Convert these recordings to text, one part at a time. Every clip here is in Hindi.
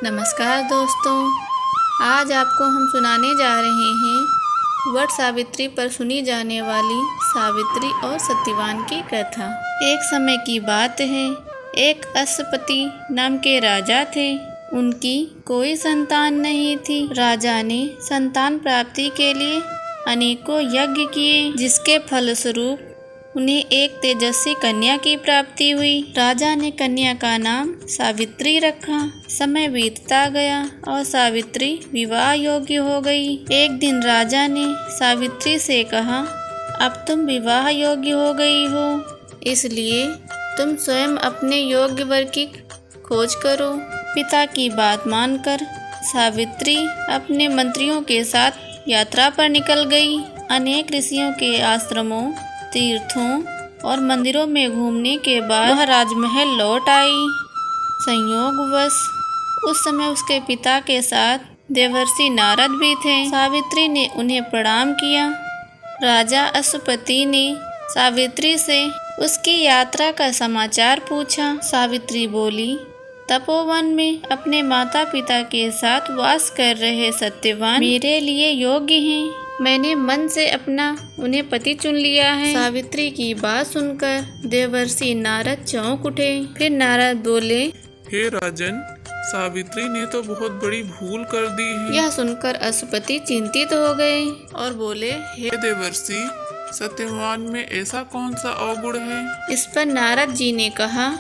नमस्कार दोस्तों, आज आपको हम सुनाने जा रहे हैं वट सावित्री पर सुनी जाने वाली सावित्री और सत्यवान की कथा। एक समय की बात है, एक अश्वपति नाम के राजा थे। उनकी कोई संतान नहीं थी। राजा ने संतान प्राप्ति के लिए अनेकों यज्ञ किए, जिसके फलस्वरूप उन्हें एक तेजस्वी कन्या की प्राप्ति हुई। राजा ने कन्या का नाम सावित्री रखा। समय बीतता गया और सावित्री विवाह योग्य हो गई। एक दिन राजा ने सावित्री से कहा, अब तुम विवाह योग्य हो गई हो, इसलिए तुम स्वयं अपने योग्य वर की खोज करो। पिता की बात मानकर सावित्री अपने मंत्रियों के साथ यात्रा पर निकल गई। अनेक ऋषियों के आश्रमों, तीर्थों और मंदिरों में घूमने के बाद वह राजमहल लौट आई। संयोगवश उस समय उसके पिता के साथ देवर्षि नारद भी थे। सावित्री ने उन्हें प्रणाम किया। राजा अश्वपति ने सावित्री से उसकी यात्रा का समाचार पूछा। सावित्री बोली, तपोवन में अपने माता पिता के साथ वास कर रहे सत्यवान मेरे लिए योग्य हैं। मैंने मन से अपना उन्हें पति चुन लिया है। सावित्री की बात सुनकर देवर्षि नारद चौंक उठे। फिर नारद बोले, हे राजन, सावित्री ने तो बहुत बड़ी भूल कर दी है। यह सुनकर अश्वपति चिंतित हो गए और बोले, हे देवर्षि, सत्यवान में ऐसा कौन सा अवगुण है? इस पर नारद जी ने कहा,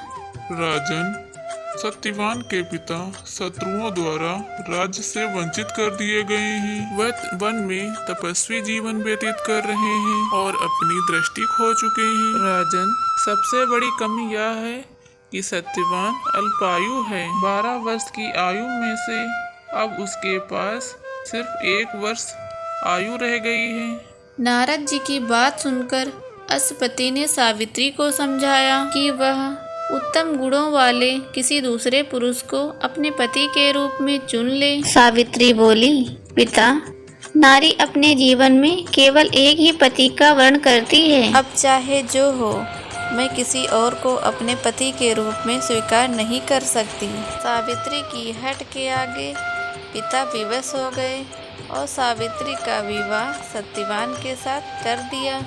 राजन, सत्यवान के पिता शत्रुओं द्वारा राज्य से वंचित कर दिए गए हैं। वह वन में तपस्वी जीवन व्यतीत कर रहे हैं और अपनी दृष्टि खो चुके हैं। राजन, सबसे बड़ी कमी यह है कि सत्यवान अल्पायु है। 12 वर्ष की आयु में से अब उसके पास सिर्फ 1 वर्ष आयु रह गई है। नारद जी की बात सुनकर अश्वपति ने सावित्री को समझाया कि वह उत्तम गुणों वाले किसी दूसरे पुरुष को अपने पति के रूप में चुन ले। सावित्री बोली, पिता, नारी अपने जीवन में केवल एक ही पति का वर्ण करती है। अब चाहे जो हो, मैं किसी और को अपने पति के रूप में स्वीकार नहीं कर सकती। सावित्री की हट के आगे पिता विवश हो गए और सावित्री का विवाह सत्यवान के साथ कर दिया।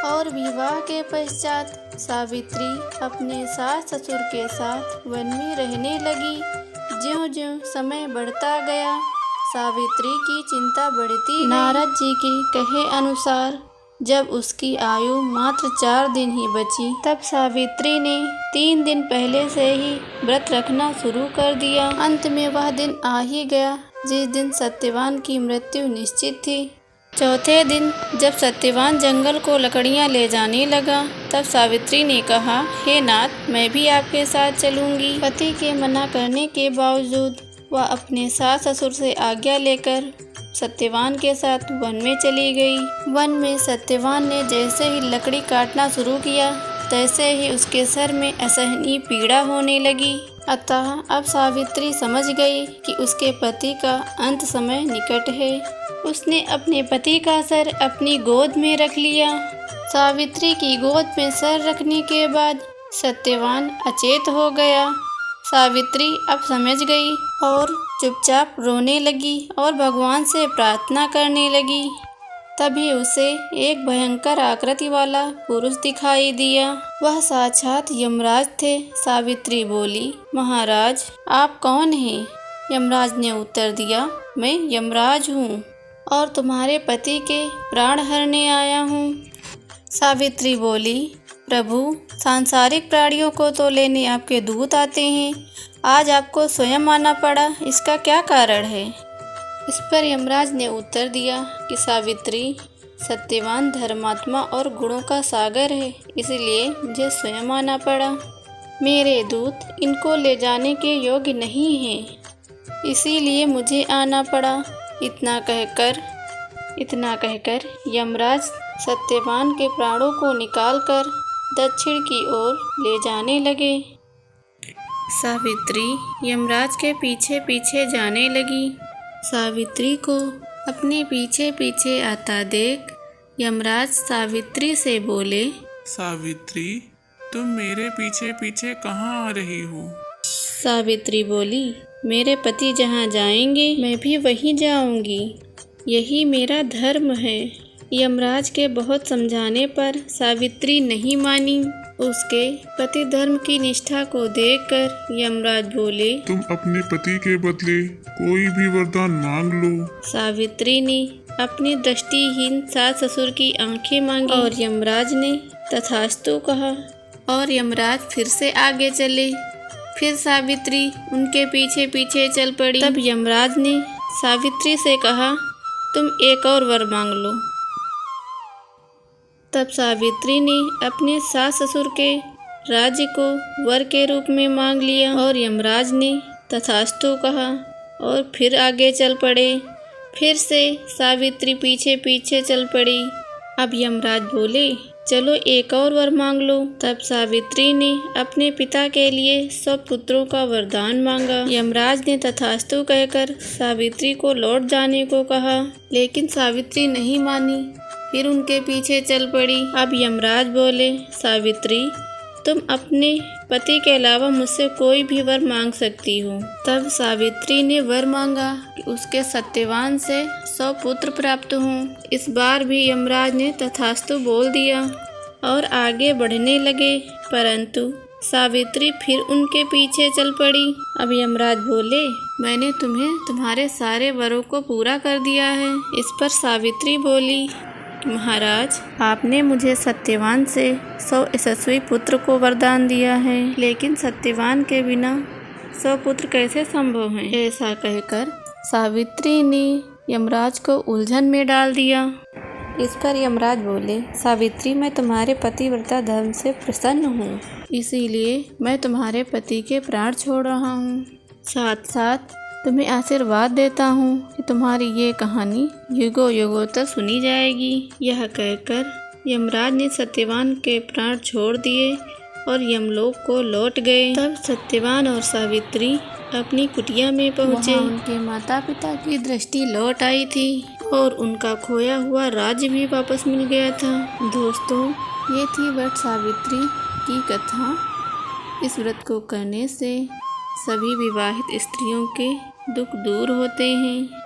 और विवाह के पश्चात सावित्री अपने सास ससुर के साथ वन में रहने लगी। ज्यों-ज्यों समय बढ़ता गया, सावित्री की चिंता बढ़ती गई। नारद जी के कहे अनुसार जब उसकी आयु मात्र 4 दिन ही बची, तब सावित्री ने 3 दिन पहले से ही व्रत रखना शुरू कर दिया। अंत में वह दिन आ ही गया जिस दिन सत्यवान की मृत्यु निश्चित थी। चौथे दिन जब सत्यवान जंगल को लकड़ियां ले जाने लगा, तब सावित्री ने कहा, हे नाथ, मैं भी आपके साथ चलूंगी। पति के मना करने के बावजूद वह अपने सास ससुर से आज्ञा लेकर सत्यवान के साथ वन में चली गई। वन में सत्यवान ने जैसे ही लकड़ी काटना शुरू किया, तैसे ही उसके सर में असहनीय पीड़ा होने लगी। अतः अब सावित्री समझ गई कि उसके पति का अंत समय निकट है। उसने अपने पति का सर अपनी गोद में रख लिया। सावित्री की गोद में सर रखने के बाद सत्यवान अचेत हो गया। सावित्री अब समझ गई और चुपचाप रोने लगी और भगवान से प्रार्थना करने लगी। तभी उसे एक भयंकर आकृति वाला पुरुष दिखाई दिया। वह साक्षात यमराज थे। सावित्री बोली, महाराज, आप कौन हैं? यमराज ने उत्तर दिया, मैं यमराज हूँ और तुम्हारे पति के प्राण हरने आया हूँ। सावित्री बोली, प्रभु, सांसारिक प्राणियों को तो लेने आपके दूत आते हैं, आज आपको स्वयं आना पड़ा, इसका क्या कारण है? इस पर यमराज ने उत्तर दिया कि सावित्री, सत्यवान धर्मात्मा और गुणों का सागर है, इसलिए मुझे स्वयं आना पड़ा। मेरे दूत इनको ले जाने के योग्य नहीं हैं, इसीलिए मुझे आना पड़ा। इतना कहकर यमराज सत्यवान के प्राणों को निकालकर दक्षिण की ओर ले जाने लगे। सावित्री यमराज के पीछे पीछे जाने लगी। सावित्री को अपने पीछे पीछे आता देख यमराज सावित्री से बोले, सावित्री, तुम मेरे पीछे पीछे कहाँ आ रही हो? सावित्री बोली, मेरे पति जहाँ जाएंगे मैं भी वहीं जाऊंगी, यही मेरा धर्म है। यमराज के बहुत समझाने पर सावित्री नहीं मानी। उसके पति धर्म की निष्ठा को देखकर यमराज बोले, तुम अपने पति के बदले कोई भी वरदान मांग लो। सावित्री ने अपनी दृष्टिहीन सास ससुर की आंखें मांगी और यमराज ने तथास्तु कहा और यमराज फिर से आगे चले। फिर सावित्री उनके पीछे पीछे चल पड़ी। तब यमराज ने सावित्री से कहा, तुम एक और वर मांग लो। तब सावित्री ने अपने सास ससुर के राज्य को वर के रूप में मांग लिया और यमराज ने तथास्तु कहा और फिर आगे चल पड़े। फिर से सावित्री पीछे पीछे चल पड़ी। अब यमराज बोले, चलो एक और वर मांग लो। तब सावित्री ने अपने पिता के लिए 100 पुत्रों का वरदान मांगा। यमराज ने तथास्तु कहकर सावित्री को लौट जाने को कहा, लेकिन सावित्री नहीं मानी। फिर उनके पीछे चल पड़ी। अब यमराज बोले, सावित्री तुम अपने पति के अलावा मुझसे कोई भी वर मांग सकती हो। तब सावित्री ने वर मांगा कि उसके सत्यवान से 100 पुत्र प्राप्त हों। इस बार भी यमराज ने तथास्तु बोल दिया और आगे बढ़ने लगे, परंतु सावित्री फिर उनके पीछे चल पड़ी। अब यमराज बोले, मैंने तुम्हें तुम्हारे सारे वरों को पूरा कर दिया है। इस पर सावित्री बोली, महाराज आपने मुझे सत्यवान से 100 यशस्वी पुत्र को वरदान दिया है, लेकिन सत्यवान के बिना 100 पुत्र कैसे संभव हैं? ऐसा कहकर सावित्री ने यमराज को उलझन में डाल दिया। इस पर यमराज बोले, सावित्री मैं तुम्हारे पतिव्रता धर्म से प्रसन्न हूँ, इसीलिए मैं तुम्हारे पति के प्राण छोड़ रहा हूँ। साथ साथ तुम्हें आशीर्वाद देता हूँ कि तुम्हारी ये कहानी युगों युगों तक सुनी जाएगी। यह कहकर यमराज ने सत्यवान के प्राण छोड़ दिए और यमलोक को लौट गए। तब सत्यवान और सावित्री अपनी कुटिया में पहुँचे। उनके माता पिता की दृष्टि लौट आई थी और उनका खोया हुआ राज्य भी वापस मिल गया था। दोस्तों, ये थी व्रत सावित्री की कथा। इस व्रत को करने से सभी विवाहित स्त्रियों के दुख दूर होते हैं।